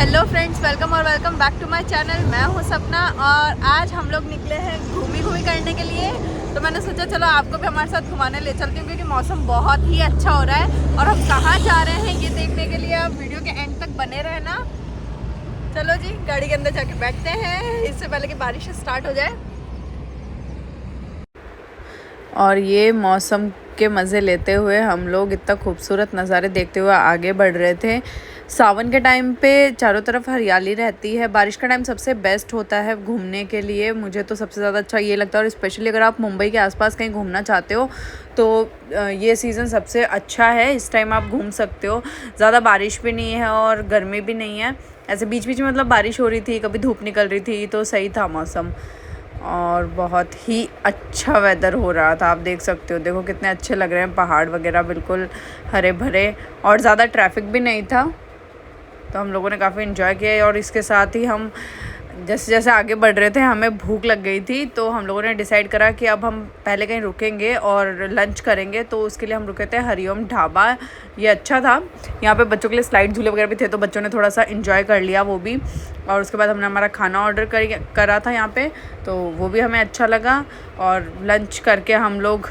Hello friends, welcome back to my channel. मैं हूं सपना और आज हम लोग निकले हैं घूमी करने के लिए। तो मैंने सोचा चलो आपको भी हमारे साथ घुमाने ले चलती हूँ, क्योंकि मौसम बहुत ही अच्छा हो रहा है। और हम कहाँ जा रहे हैं ये देखने के लिए आप वीडियो के एंड तक बने रहना। चलो जी, गाड़ी के अंदर जाके बैठते हैं इससे पहले कि बारिश स्टार्ट हो जाए। और ये मौसम के मज़े लेते हुए हम लोग इतना खूबसूरत नज़ारे देखते हुए आगे बढ़ रहे थे। सावन के टाइम पे चारों तरफ हरियाली रहती है। बारिश का टाइम सबसे बेस्ट होता है घूमने के लिए। मुझे तो सबसे ज़्यादा अच्छा ये लगता है, और स्पेशली अगर आप मुंबई के आसपास कहीं घूमना चाहते हो तो ये सीज़न सबसे अच्छा है। इस टाइम आप घूम सकते हो। ज़्यादा बारिश भी नहीं है और गर्मी भी नहीं है। ऐसे बीच बीच में मतलब बारिश हो रही थी, कभी धूप निकल रही थी, तो सही था मौसम। और बहुत ही अच्छा वेदर हो रहा था। आप देख सकते हो, देखो कितने अच्छे लग रहे हैं पहाड़ वगैरह, बिल्कुल हरे भरे, और ज़्यादा ट्रैफिक भी नहीं था। तो हम लोगों ने काफ़ी इन्जॉय किया। और इसके साथ ही हम जैसे जैसे आगे बढ़ रहे थे हमें भूख लग गई थी, तो हम लोगों ने डिसाइड करा कि अब हम पहले कहीं रुकेंगे और लंच करेंगे। तो उसके लिए हम रुके थे हरिओम ढाबा। ये अच्छा था। यहाँ पे बच्चों के लिए स्लाइड झूले वगैरह भी थे, तो बच्चों ने थोड़ा सा इन्जॉय कर लिया वो भी। और उसके बाद हमने हमारा खाना ऑर्डर करा था यहाँ पे, तो वो भी हमें अच्छा लगा। और लंच करके हम लोग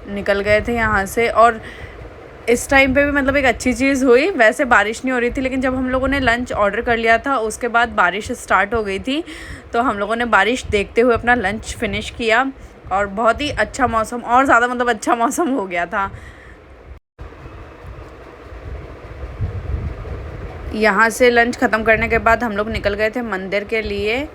निकल गए थे यहाँ से। और इस टाइम पे भी मतलब एक अच्छी चीज़ हुई, वैसे बारिश नहीं हो रही थी, लेकिन जब हम लोगों ने लंच ऑर्डर कर लिया था उसके बाद बारिश स्टार्ट हो गई थी। तो हम लोगों ने बारिश देखते हुए अपना लंच फिनिश किया, और बहुत ही अच्छा मौसम, और ज़्यादा मतलब अच्छा मौसम हो गया था। यहाँ से लंच ख़त्म करने के बाद हम लोग निकल गए थे मंदिर के लिए।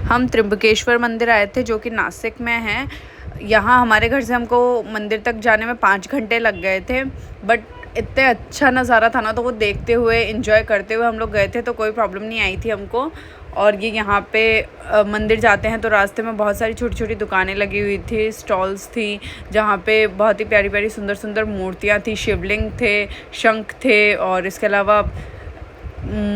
हम त्र्यंबकेश्वर मंदिर आए थे, जो कि नासिक में है। यहाँ हमारे घर से हमको मंदिर तक जाने में 5 घंटे लग गए थे, बट इतने अच्छा नज़ारा था ना, तो वो देखते हुए एंजॉय करते हुए हम लोग गए थे, तो कोई प्रॉब्लम नहीं आई थी हमको। और ये यहाँ पे मंदिर जाते हैं तो रास्ते में बहुत सारी छोटी छोटी दुकानें लगी हुई थी, स्टॉल्स थी, जहाँ पे बहुत ही प्यारी प्यारी सुंदर सुंदर मूर्तियाँ थी, शिवलिंग थे, शंख थे, और इसके अलावा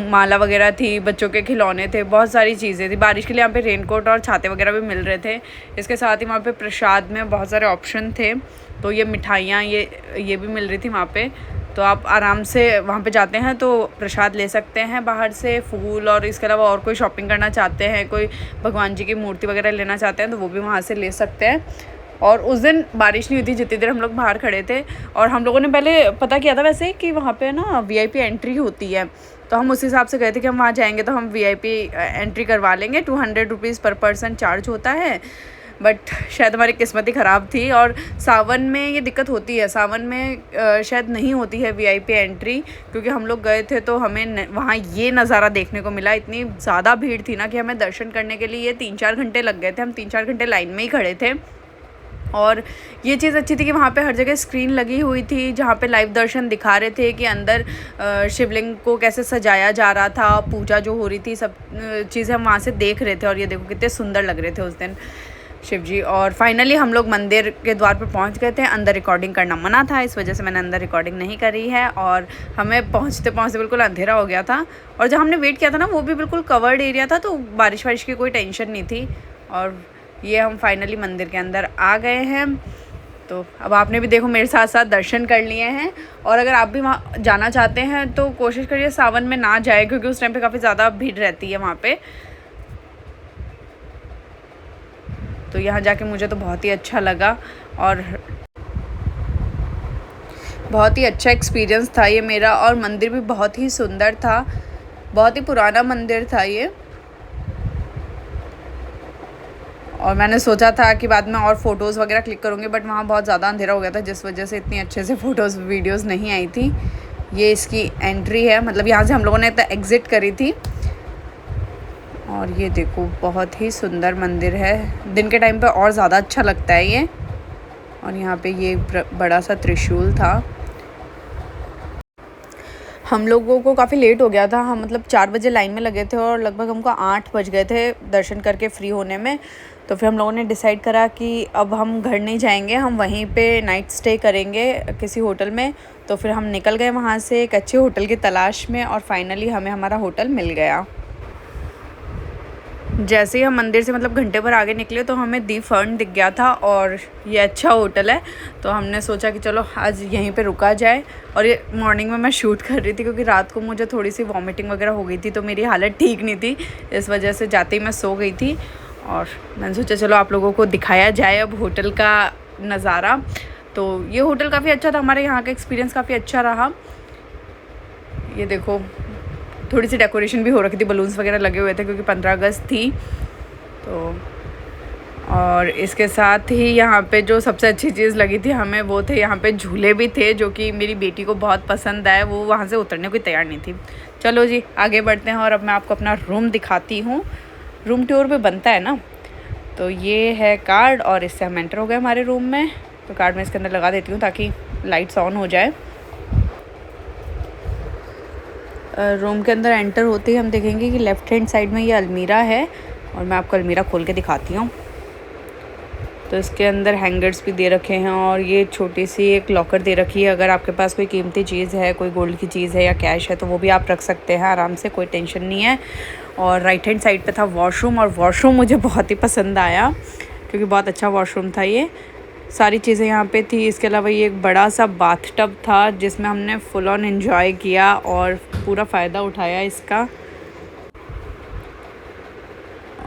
माला वगैरह थी, बच्चों के खिलौने थे, बहुत सारी चीज़ें थी। बारिश के लिए यहाँ पे रेनकोट और छाते वगैरह भी मिल रहे थे। इसके साथ ही वहाँ पे प्रसाद में बहुत सारे ऑप्शन थे, तो ये मिठाइयाँ ये भी मिल रही थी वहाँ पे। तो आप आराम से वहाँ पे जाते हैं तो प्रसाद ले सकते हैं बाहर से, फूल, और इसके अलावा और कोई शॉपिंग करना चाहते हैं, कोई भगवान जी की मूर्ति वगैरह लेना चाहते हैं, तो वो भी वहाँ से ले सकते हैं। और उस दिन बारिश नहीं हुई थी जितनी देर हम लोग बाहर खड़े थे। और हम लोगों ने पहले पता किया था वैसे कि वहाँ पे ना VIP एंट्री होती है, तो हम उस हिसाब से गए थे कि हम वहाँ जाएंगे तो हम VIP एंट्री करवा लेंगे। 200 रुपीज़ पर पर्सन चार्ज होता है। बट शायद हमारी किस्मत ही ख़राब थी, और सावन में ये दिक्कत होती है। सावन में शायद नहीं होती है VIP एंट्री, क्योंकि हम लोग गए थे तो हमें वहाँ ये नज़ारा देखने को मिला। इतनी ज़्यादा भीड़ थी ना कि हमें दर्शन करने के लिए 3-4 घंटे लग गए थे। हम 3-4 घंटे लाइन में ही खड़े थे। और ये चीज़ अच्छी थी कि वहाँ पे हर जगह स्क्रीन लगी हुई थी, जहाँ पे लाइव दर्शन दिखा रहे थे कि अंदर शिवलिंग को कैसे सजाया जा रहा था, पूजा जो हो रही थी, सब चीज़ें हम वहाँ से देख रहे थे। और ये देखो कितने सुंदर लग रहे थे उस दिन शिव जी। और फाइनली हम लोग मंदिर के द्वार पर पहुँच गए थे। अंदर रिकॉर्डिंग करना मना था, इस वजह से मैंने अंदर रिकॉर्डिंग नहीं करी है। और हमें पहुँचते पहुँचते बिल्कुल अंधेरा हो गया था, और जहाँ हमने वेट किया था ना वो भी बिल्कुल कवर्ड एरिया था, तो बारिश वारिश की कोई टेंशन नहीं थी। और ये हम फाइनली मंदिर के अंदर आ गए हैं। तो अब आपने भी देखो मेरे साथ साथ दर्शन कर लिए हैं। और अगर आप भी वहाँ जाना चाहते हैं तो कोशिश करिए सावन में ना जाए, क्योंकि उस टाइम पे काफ़ी ज़्यादा भीड़ रहती है वहाँ पे। तो यहाँ जाके मुझे तो बहुत ही अच्छा लगा, और बहुत ही अच्छा एक्सपीरियंस था ये मेरा। और मंदिर भी बहुत ही सुंदर था, बहुत ही पुराना मंदिर था ये। और मैंने सोचा था कि बाद में और फ़ोटोज़ वगैरह क्लिक करूँगी, बट वहाँ बहुत ज़्यादा अंधेरा हो गया था, जिस वजह से इतनी अच्छे से फ़ोटोज़ वीडियोज़ नहीं आई थी। ये इसकी एंट्री है, मतलब यहाँ से हम लोगों ने एग्ज़िट करी थी। और ये देखो बहुत ही सुंदर मंदिर है, दिन के टाइम पे और ज़्यादा अच्छा लगता है ये। और यहाँ पे ये बड़ा सा त्रिशूल था। हम लोगों को काफ़ी लेट हो गया था, हम मतलब 4 बजे लाइन में लगे थे, और लगभग हमको 8 बज गए थे दर्शन करके फ्री होने में। तो फिर हम लोगों ने डिसाइड करा कि अब हम घर नहीं जाएंगे, हम वहीं पे नाइट स्टे करेंगे किसी होटल में। तो फिर हम निकल गए वहाँ से एक अच्छे होटल की तलाश में, और फाइनली हमें हमारा होटल मिल गया। जैसे ही हम मंदिर से मतलब घंटे भर आगे निकले तो हमें दी फर्न दिख गया था और ये अच्छा होटल है, तो हमने सोचा कि चलो आज यहीं पे रुका जाए। और ये मॉर्निंग में मैं शूट कर रही थी क्योंकि रात को मुझे थोड़ी सी वॉमिटिंग वगैरह हो गई थी, तो मेरी हालत ठीक नहीं थी, इस वजह से जाते ही मैं सो गई थी। और मैंने सोचा चलो आप लोगों को दिखाया जाए अब होटल का नज़ारा। तो ये होटल काफ़ी अच्छा था, हमारे यहाँ का एक्सपीरियंस काफ़ी अच्छा रहा। ये देखो थोड़ी सी डेकोरेशन भी हो रखी थी, बलून्स वगैरह लगे हुए थे क्योंकि 15 अगस्त थी। तो और इसके साथ ही यहाँ पे जो सबसे अच्छी चीज़ लगी थी हमें वो थे यहाँ पे झूले भी थे, जो कि मेरी बेटी को बहुत पसंद आए। वो वहाँ से उतरने को तैयार नहीं थी। चलो जी आगे बढ़ते हैं और अब मैं आपको अपना रूम दिखाती हूँ। रूम टूर पे बनता है ना, तो ये है कार्ड और इससे हम एंटर हो गए हमारे रूम में। तो कार्ड मैं इसके अंदर लगा देती हूँ ताकि लाइट्स ऑन हो जाए। रूम के अंदर एंटर होते ही हम देखेंगे कि लेफ़्ट हैंड साइड में ये अलमीरा है और मैं आपको अलमीरा खोल के दिखाती हूँ। तो इसके अंदर हैंगर्स भी दे रखे हैं और ये छोटी सी एक लॉकर दे रखी है। अगर आपके पास कोई कीमती चीज़ है, कोई गोल्ड की चीज़ है या कैश है, तो वो भी आप रख सकते हैं आराम से, कोई टेंशन नहीं है। और राइट हैंड साइड पे था वॉशरूम, और वॉशरूम मुझे बहुत ही पसंद आया क्योंकि बहुत अच्छा वॉशरूम था। ये सारी चीज़ें यहाँ पे थी। इसके अलावा ये एक बड़ा सा बाथ टब था जिसमें हमने फुल ऑन एंजॉय किया और पूरा फ़ायदा उठाया इसका।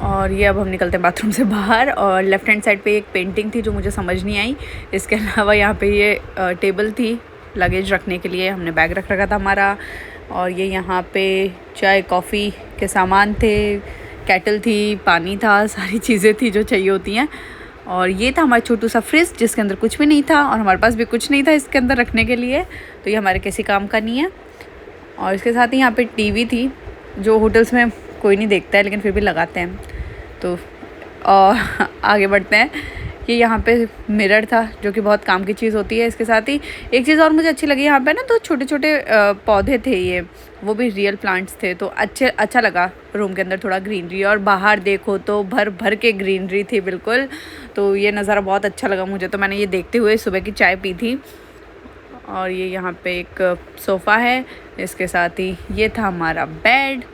और ये अब हम निकलते हैं बाथरूम से बाहर। और लेफ़्ट हैंड साइड पे एक पेंटिंग थी जो मुझे समझ नहीं आई। इसके अलावा यहाँ पे ये टेबल थी लगेज रखने के लिए, हमने बैग रख रखा था हमारा। और ये यहाँ पे चाय कॉफ़ी के सामान थे, केटल थी, पानी था, सारी चीज़ें थी जो चाहिए होती हैं। और ये था हमारा छोटू सा फ्रिज जिसके अंदर कुछ भी नहीं था और हमारे पास भी कुछ नहीं था इसके अंदर रखने के लिए, तो ये हमारे किसी काम का नहीं है। और इसके साथ ही यहाँ पे टीवी थी जो होटल्स में कोई नहीं देखता है लेकिन फिर भी लगाते हैं। तो आगे बढ़ते हैं कि यहाँ पे मिरर था जो कि बहुत काम की चीज़ होती है। इसके साथ ही एक चीज़ और मुझे अच्छी लगी, यहाँ पे ना तो छोटे छोटे पौधे थे, ये वो भी रियल प्लांट्स थे, तो अच्छा लगा रूम के अंदर थोड़ा ग्रीनरी। और बाहर देखो तो भर भर के ग्रीनरी थी बिल्कुल, तो ये नज़ारा बहुत अच्छा लगा मुझे। तो मैंने ये देखते हुए सुबह की चाय पी थी। और ये यहाँ पे एक सोफ़ा है, इसके साथ ही ये था हमारा बेड।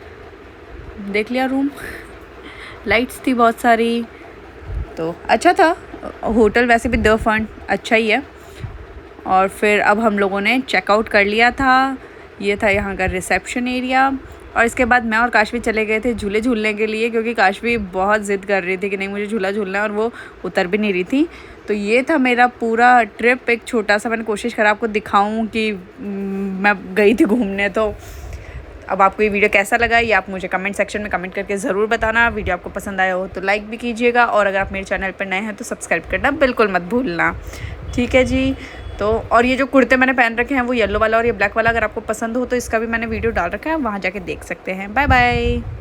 देख लिया रूम, लाइट्स थी बहुत सारी, तो अच्छा था होटल। वैसे भी द फन अच्छा ही है। और फिर अब हम लोगों ने चेकआउट कर लिया था। ये था यहाँ का रिसेप्शन एरिया। और इसके बाद मैं और काशवी चले गए थे झूले झूलने के लिए क्योंकि काशवी बहुत ज़िद कर रही थी कि नहीं मुझे झूला झूलना है, और वो उतर भी नहीं रही थी। तो ये था मेरा पूरा ट्रिप, एक छोटा सा। मैंने कोशिश करा आपको दिखाऊं कि मैं गई थी घूमने। तो अब आपको ये वीडियो कैसा लगा ये आप मुझे कमेंट सेक्शन में कमेंट करके ज़रूर बताना। वीडियो आपको पसंद आया हो तो लाइक भी कीजिएगा, और अगर आप मेरे चैनल पर नए हैं तो सब्सक्राइब करना बिल्कुल मत भूलना। ठीक है जी। तो और ये जो कुर्ते मैंने पहन रखे हैं वो येलो वाला और ये ब्लैक वाला, अगर आपको पसंद हो तो इसका भी मैंने वीडियो डाल रखा है, वहाँ जाके देख सकते हैं। Bye bye.